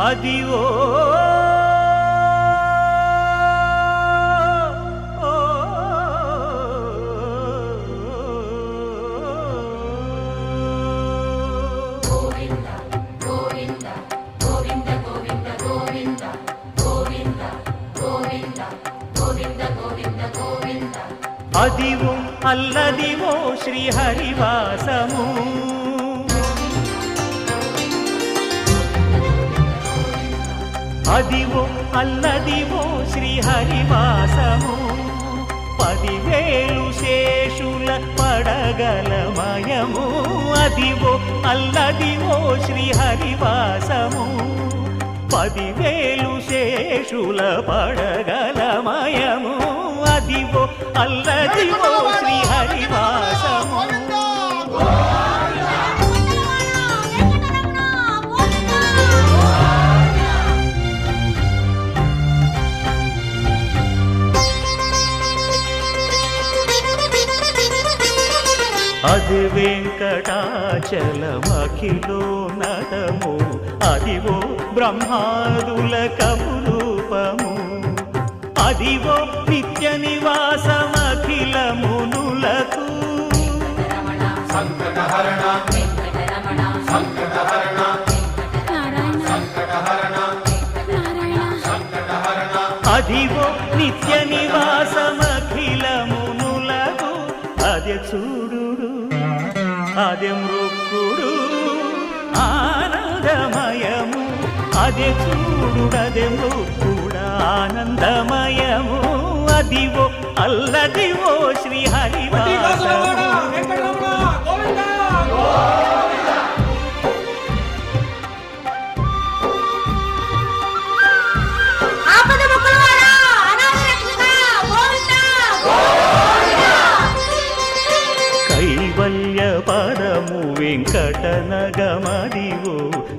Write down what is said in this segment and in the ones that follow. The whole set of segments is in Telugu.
అదివో అదివో అల్లదివో శ్రీహరివాసము అదివో అల్లదివో శ్రీహరివాసము 10,000 శేషుల పడగలమయము అదివో అల్లదివో శ్రీహరివాసము 10,000 శేషుల పడగలమయము అదివో అల్లదివో శ్రీహరివాసము అది వెంకటాచలమఖిలో నటము అదివో బ్రహ్మాదుల కపురూపము అదివో నిత్య నివాసమఖిల మునులకు సంకటహరణ సంకటహరణ సంకటహరణ సంకటహరణ అదివో నిత్య నివాసమఖిల మునులకు అదే చూడు అదే మృక్కుడు ఆనందమయము అదే చూడుడదే మృక్కుడు ఆనందమయము అదివో అల్లదివో శ్రీహరివాసము కైవల్య పదము వెంకటనగమదివో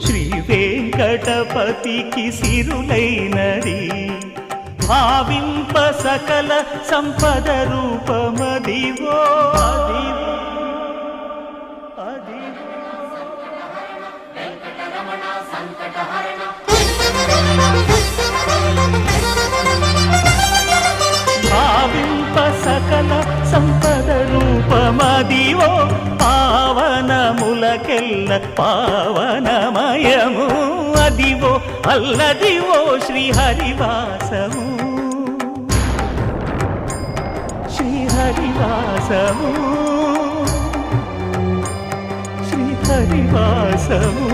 శ్రీ వెంకటపతికి సిరులైనది భావింప సకల సంపద రూపమదివో అదివో భావింప సకల సంపద రూపమదివో పావనములకెల్ల పావనమయము అదివో అల్లదివో శ్రీహరివాసము శ్రీహరివాసము శ్రీహరివాసము